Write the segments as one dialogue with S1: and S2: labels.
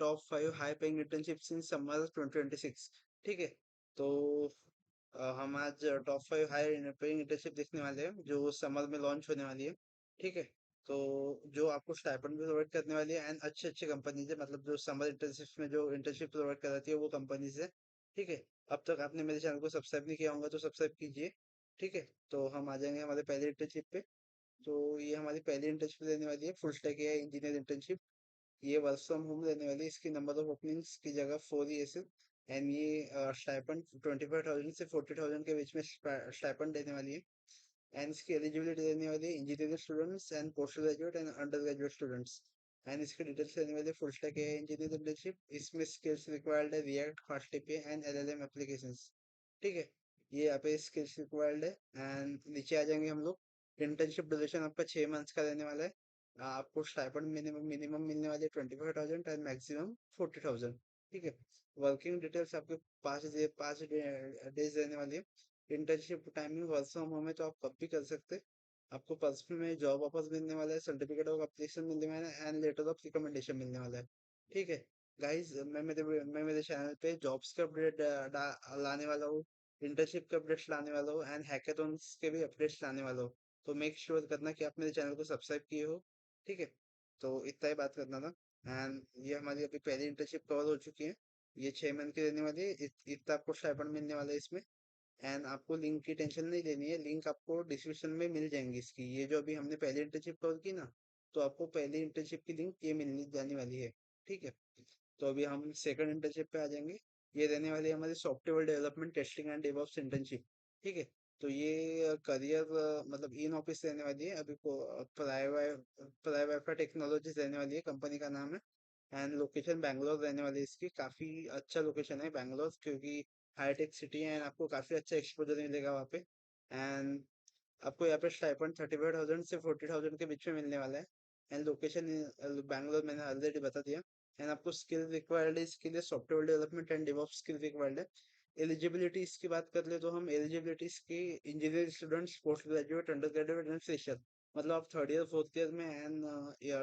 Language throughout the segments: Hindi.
S1: Top 5 high paying internships in summer 2026। ठीक है, तो हम आज टॉप 5 हाई पेइंग इंटर्नशिप देखने वाले हैं जो समर में लॉन्च होने वाली है। ठीक है, तो जो आपको स्टाइपेंड भी प्रोवाइड करने वाली है एंड अच्छे अच्छे कंपनीज है, मतलब जो समर इंटर्नशिप में जो इंटर्नशिप प्रोवाइड कराती है वो कंपनीज है। ठीक है, अब तक आपने मेरे चैनल को सब्सक्राइब नहीं किया होगा तो सब्सक्राइब कीजिए। ठीक है, तो हम आ जाएंगे हमारे पहले इंटर्नशिप पे। तो ये हमारी पहली इंटर्नशिप रहने वाली है full stack AI engineer internship. ये वर्क फ्रॉम होम रहने वाली है। इसकी नंबर ऑफ ओपनिंग्स की जगह 4 ही है। एंड ये स्टाइपेंड 25,000 से 40,000 के बीच में स्टाइपेंड देने वाली है। एंड इसकी एलिजिबिलिटी रहने वाली है engineering students and post graduate and under graduate students. And इसके डिटेल्स रहने वाली है full stack AI engineer internship. इसमें स्किल्स रिक्वायर्ड है रिएक्ट, फास्टएपी एंड एलएलएम एप्लीकेशंस। ठीक है, ये यहाँ पे स्किल्स रिक्वायर्ड है। एंड नीचे आ जाएंगे हम लोग। इंटर्नशिप ड्यूरेशन आपका 6 मंथ्स का रहने वाला है। आपको स्टाइपेंड मिनिमम मिनिमम मिलने वाली है 25,000 एंड मैक्सिमम 40,000। ठीक है, वर्किंग डिटेल्स आपके 5 डेज रहने वाली है। Internship timing work from home है तो आप कब भी कर सकते हैं। आपको पर्सनल में जॉब ऑफर्स मिलने वाला है, सर्टिफिकेट ऑफ एप्लीकेशन मिलने वाला है एंड लेटर ऑफ रिकमेंडेशन मिलने वाला है। ठीक है गाइस, मैं मेरे चैनल पे जॉब्स के अपडेट लाने वाला हूँ, इंटर्नशिप के अपडेट्स लाने वाला हूँ एंड हैकेथॉन्स के भी अपडेट्स लाने वाला हूँ। तो मेक श्योर करना कि आप मेरे चैनल को सब्सक्राइब किए हो। ठीक है, तो इतना ही बात करना था। एंड ये हमारी अभी पहली इंटर्नशिप कवर हो चुकी है। ये 6 मंथ की रहने वाली है। इतना आपको स्टाइपेंड मिलने वाला है इसमें। एंड आपको लिंक की टेंशन नहीं लेनी है, लिंक आपको डिस्क्रिप्शन में मिल जाएंगी इसकी। ये जो अभी हमने पहली इंटर्नशिप कवर की ना, तो आपको पहली इंटर्नशिप की लिंक ये मिलने जाने वाली है। ठीक है, तो अभी हम सेकंड इंटर्नशिप पे आ जाएंगे। ये रहने वाली है हमारी software development testing and DevOps internship. ठीक है, तो ये करियर मतलब इन ऑफिस रहने वाली है अभी। प्राइवेट टेक्नोलॉजीज रहने वाली है, कंपनी का नाम है। एंड लोकेशन बैंगलोर रहने वाली है इसकी। काफी अच्छा लोकेशन है बैंगलोर, क्योंकि हाईटेक सिटी है एंड आपको काफी अच्छा एक्सपोजर मिलेगा वहाँ पे। एंड आपको यहाँ पे स्टाइपेंड 35,000 से 40,000 के बीच में मिलने वाला है। एंड लोकेशन बैंगलोर मैंने ऑलरेडी बता दिया। एंड आपको स्किल रिक्वायर्ड है इसके लिए software development and DevOps skill required है। एलिजिबिलिटी इसकी बात कर ले तो हम एलिजिबिलिटी इसकी engineering students, post graduate, under graduate and fresher, मतलब आप थर्ड ईयर फोर्थ ईयर में एंड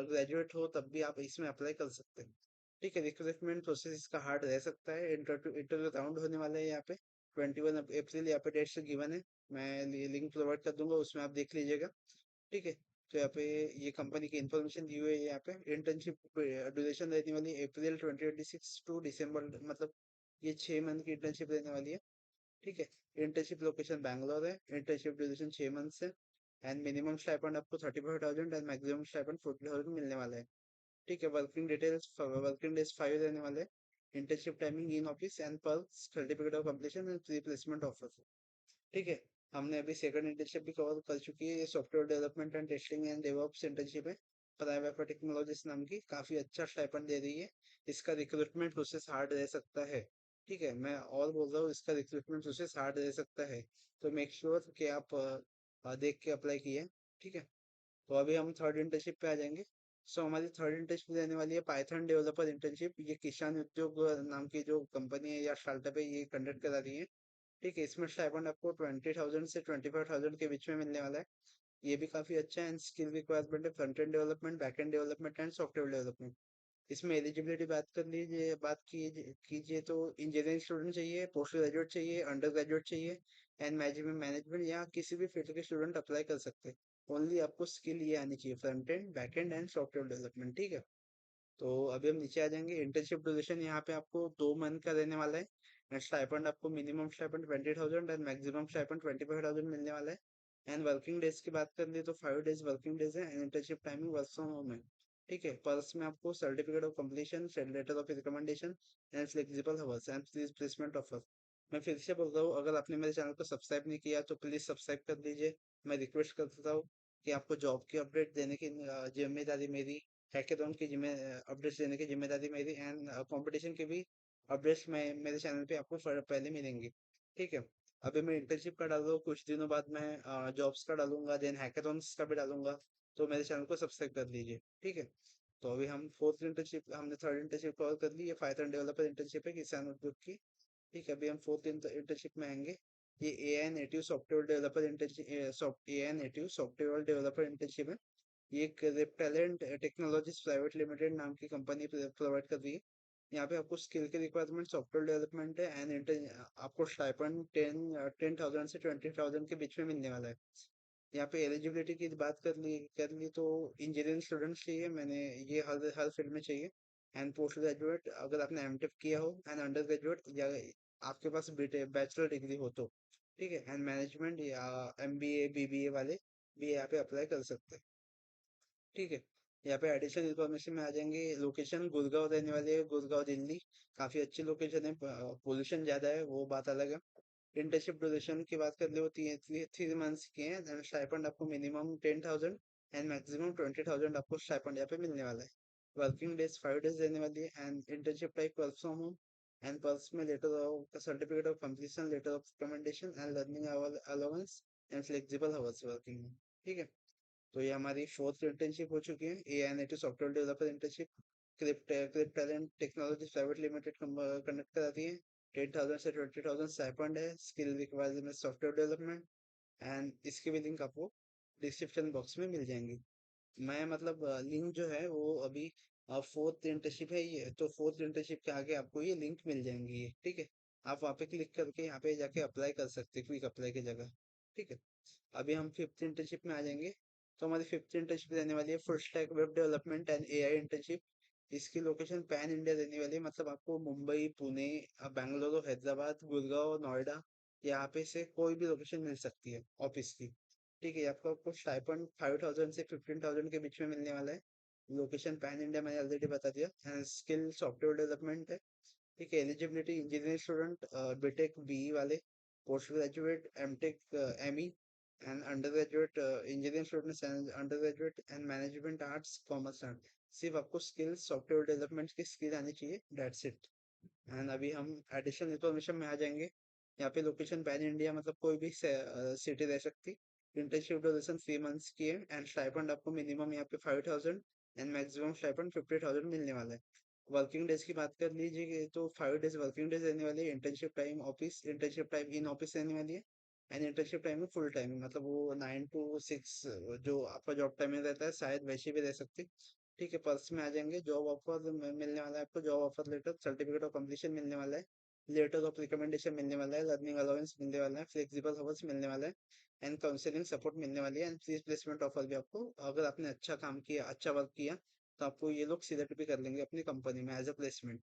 S1: ग्रेजुएट हो तब भी आप इसमें अप्लाई कर सकते हैं। ठीक है, रिक्रूटमेंट प्रोसेस इसका हार्ड रह सकता है। इंटरव्यू राउंड होने वाला है यहाँ पे 21 अप्रैल यहाँ पे डेट से गिवन है। मैं लिंक प्रोवाइड कर दूंगा, उसमें आप देख लीजिएगा। ठीक है, तो यहाँ पे ये कंपनी की इन्फॉर्मेशन दी हुई है। यहाँ पे इंटर्नशिप ड्यूरेशन रहने वाली है अप्रैल 2026 टू दिसंबर, मतलब ये 6 मंथ की इंटर्नशिप रहने वाली है। ठीक है, इंटर्नशिप लोकेशन बैंगलोर है। इंटर्नशिप ड्यूरेशन 6 मंथ्स है। एंड मिनिमम स्टाइपेंड आपको 35,000 एंड मैक्सिमम स्टाइपेंड 40,000 मिलने वाला है। ठीक है, वर्किंग डिटेल्स, वर्किंग डेज 5 रहने वाले हैं। Internship timing in office and पर certificate of completion and pre placement offer. ठीक है, हमने अभी सेकंड इंटर्नशिप भी कवर कर चुकी है। ये software development and testing and DevOps internship है, प्राइवेट टेक्नोलॉजीज नाम की। काफी अच्छा स्टाइपेंड दे रही है। इसका रिक्रूटमेंट प्रोसेस हार्ड रह सकता है। ठीक है, मैं और बोल रहा हूँ इसका रिक्रूटमेंट प्रोसेस हार्ड रह सकता है। तो मेक श्योर कि आप देख के अप्लाई किए। ठीक है, तो अभी हम थर्ड इंटर्नशिप पे आ जाएंगे। सो हमारी थर्ड इंटर्नशिप रहने वाली है पाइथन डेवलपर इंटर्नशिप। ये किसान उद्योग नाम की जो कंपनी है या स्टार्टअप है, ये कंडक्ट करा रही है। ठीक है, इसमें स्टाइपेंड आपको 20,000 से 25,000 के बीच में मिलने वाला है। ये भी काफी अच्छा है। एंड स्किल रिक्वायरमेंट है front end development, back and development and software development. इसमें एलिजिबिलिटी बात कीजिए तो इंजीनियरिंग स्टूडेंट चाहिए, पोस्ट ग्रेजुएट चाहिए, अंडर ग्रेजुएट चाहिए एंड मैनेजमेंट मैनेजमेंट या किसी भी फील्ड के स्टूडेंट अप्लाई कर सकते हैं। ओनली आपको स्किल ये आनी चाहिए, front end, back and and software development. ठीक है, तो अभी हम नीचे आ जाएंगे। इंटर्नशिप ड्यूरेशन यहाँ पे आपको 2 मंथ का रहने वाला है। एंड स्टाइपेंड आपको minimum stipend 20,000 and maximum stipend 25,000 मिलने वाला है। एंड वर्किंग डेज की बात कर ली तो 5 डेज वर्किंग डेज है। And internship timing work from home है। ठीक है, पर्स में आपको certificate of completion, letter of recommendation and flexible hours and placement offer. मैं फिर से बोल रहा हूँ, अगर आपने मेरे चैनल को सब्सक्राइब नहीं किया तो प्लीज सब्सक्राइब कर दीजिए। मैं रिक्वेस्ट करता हूँ कि आपको जॉब की अपडेट देने की जिम्मेदारी मेरी, हैकेथॉन की जिम्मे अपडेट्स देने की जिम्मेदारी मेरी एंड कंपटीशन की भी अपडेट्स मैं मेरे चैनल पे आपको पहले मिलेंगी। ठीक है, अभी मैं इंटर्नशिप का डाल रहा हूँ, कुछ दिनों बाद मैं जॉब्स का डालूंगा, देन हैकेथॉन्स का भी डालूंगा। तो मेरे चैनल को सब्सक्राइब कर लीजिए। ठीक है, तो अभी हम फोर्थ इंटर्नशिप, हमने थर्ड इंटर्नशिप कवर कर ली। ये पाइथन डेवलपर इंटर्नशिप है किसान उद्योग की। ठीक है, अभी हम फोर्थ इंटर्नशिप में आएंगे। ये AI native software developer internship, AI native software developer internship है। ये एक टैलेंट टेक्नोलॉजीज प्राइवेट लिमिटेड नाम की कंपनी प्रोवाइड कर रही है। यहाँ पे आपको स्किल की रिक्वायरमेंट सॉफ्टवेयर डेवलपमेंट है एंड आपको स्टाइपेंड 10,000 से 20,000 के बीच में मिलने वाला है। यहाँ पे एलिजिबिलिटी की बात कर ली तो इंजीनियरिंग स्टूडेंट्स चाहिए, मैंने ये हर हर फील्ड में चाहिए। एंड पोस्ट ग्रेजुएट अगर आपने एमटेक किया हो, एंड अंडर ग्रेजुएट या आपके पास बीटेक बैचलर डिग्री हो तो ठीक है। एंड मैनेजमेंट या एमबीए बीबीए वाले भी यहाँ पे अप्लाई कर सकते हैं, ठीक है। यहाँ पे एडिशनल इन्फॉर्मेशन में आ जाएंगे, लोकेशन गुड़गांव रहने वाली है, गुड़गांव दिल्ली। काफी अच्छी लोकेशन है, पोल्यूशन ज्यादा है वो बात अलग है। इंटर्नशिप ड्यूरेशन की बात कर ले, वो 3 मंथ्स की है एंड स्टाइपेंड आपको मिनिमम 10,000 एंड मैक्सिमम 20,000 आपको स्टाइपेंड यहाँ पे मिलने वाला है। वर्किंग डेज 5 डेज रहने वाली है and internship type work from home. And perks में letter of certificate of completion, letter of recommendation and learning allowance and flexible hours working, ठीक है। तो ये हमारी फोर्थ इंटर्नशिप हो चुकी है, AI software developer internship. Crypt talent technology private limited conduct कराती है। 10,000 से 20,000 स्टाइपेंड है, skill requirement software development. And इसकी भी लिंक आपको डिस्क्रिप्शन बॉक्स में मिल जाएंगी। मैं मतलब लिंक जो है वो अभी फोर्थ इंटर्नशिप है ये, तो फोर्थ इंटर्नशिप के आगे आपको ये लिंक मिल जाएंगी ये, ठीक है। आप वहाँ पे क्लिक करके यहाँ पे जाके अप्लाई कर सकते हैं, क्विक अप्लाई की जगह, ठीक है। अभी हम फिफ्थ इंटर्नशिप में आ जाएंगे। तो हमारी फिफ्थ इंटर्नशिप रहने वाली है full stack web development and AI internship. इसकी लोकेशन पैन इंडिया रहने वाली है, मतलब आपको मुंबई, पुणे, बेंगलुरु, हैदराबाद, गुड़गांव, नोएडा, यहाँ पे से कोई भी लोकेशन मिल सकती है ऑफिस की, ठीक है। आपको स्टाइपेंड 5,000 से 15,000 के बीच में मिलने वाला है। लोकेशन पैन इंडिया मैंने ऑलरेडी बता दिया। एंड स्किल सॉफ्टवेयर डेवलपमेंट है, ठीक है। Eligibility engineering student, BTech BE वाले, post graduate, MTech, ME and undergraduate engineering students and undergraduate and management arts commerce art. सिर्फ आपको स्किल सॉफ्टवेयर डेवलपमेंट की स्किल आनी चाहिए, दैट्स इट। एंड अभी हम एडिशनल इन्फॉर्मेशन में आ जाएंगे। यहाँ पे लोकेशन पैन इंडिया, मतलब कोई भी सिटी रह सकती। इंटर्नशिप ड्यूरेशन 3 मंथ्स की है एंड स्टाइपेंड आपको मिनिमम यहाँ पे 5,000 एंड मैक्सिमम स्टाइपेंड 50,000 मिलने वाला है। वर्किंग डेज की बात कर लीजिए तो 5 डेज वर्किंग डेज रहने वाली है। इंटर्नशिप टाइम इन ऑफिस रहने वाली है। एंड इंटर्नशिप टाइम में फुल टाइम, मतलब वो 9 to 6 जो आपका जॉब टाइमिंग रहता है शायद वैसे भी रह सकती, ठीक है। पर्स में आ जाएंगे, जॉब ऑफर मिलने वाला है आपको, job offer letter, certificate of completion मिलने वाला है, लेटर ऑफ रिकमेंडेशन मिलने वाला है, लर्निंग अलाउंस मिलने वाला है, फ्लेक्सिबल आवर्स मिलने वाला है एंड काउंसलिंग सपोर्ट मिलने वाली है। एंड प्लीज प्लेसमेंट ऑफर भी आपको, अगर आपने अच्छा काम किया, अच्छा वर्क किया, तो आपको ये लोग सिलेक्ट भी कर लेंगे अपनी कंपनी में एज अ प्लेसमेंट,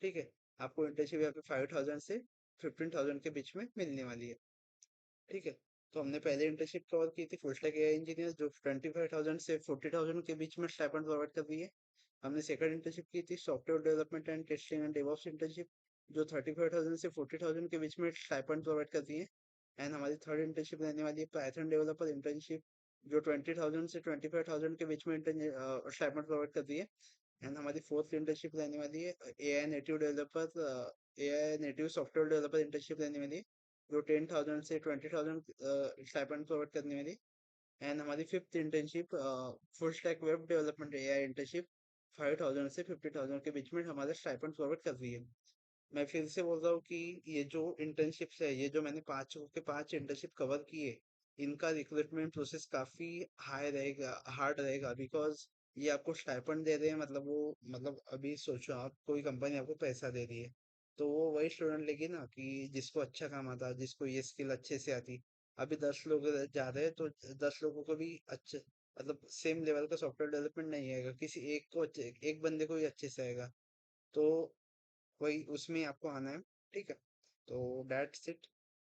S1: ठीक है। आपको इंटर्नशिप यहाँ पे 5,000 से 15,000 के बीच में मिलने वाली है, ठीक है। तो हमने पहले इंटर्नशिप कवर की थी फुल स्टैक AI इंजीनियर, जो 25,000 से 40,000 के बीच में स्टाइपेंड प्रोवाइड कर रही है। हमने सेकंड इंटर्नशिप की थी software development and testing and DevOps internship, जो 35,000 से 40,000 के बीच में स्टाइपेंड प्रोवाइड कर रही है। एंड हमारी थर्ड इंटर्नशिप रहने वाली है पाइथन डेवलपर इंटर्नशिप, जो 20,000 से 25,000 के बीच में स्टाइपेंड प्रोवाइड कर रही है। एंड हमारी फोर्थ इंटर्नशिप रहने वाली है AI native software developer internship रहने वाली है, जो 10,000 से 20,000 स्टाइपेंड प्रोवाइड करने वाली। एंड हमारी fifth internship full stack web development AI internship, 5,000 से 50,000 के बीच में हमारा स्टाइपेंड प्रोवाइड कर रही है। मैं फिर से बोल रहा हूँ कि ये जो इंटर्नशिप्स है, ये जो मैंने पांचों के पांच इंटर्नशिप कवर किए, इनका रिक्रूटमेंट प्रोसेस काफी हाई रहेगा, हार्ड रहेगा, बिकॉज ये आपको स्टाइपेंड दे रहे हैं, मतलब वो, मतलब अभी सोचो आप, कोई कंपनी आपको पैसा दे रही है, तो वो वही स्टूडेंट लेगी ना कि जिसको अच्छा काम आता, जिसको ये स्किल अच्छे से आती। अभी 10 लोग जा रहे हैं, तो 10 लोगों को भी अच्छे, मतलब सेम लेवल का सॉफ्टवेयर डेवलपमेंट नहीं आएगा, किसी एक को एक बंदे को ही अच्छे से आएगा। तो वही उसमें आपको आना है, ठीक है। तो दैट्स इट।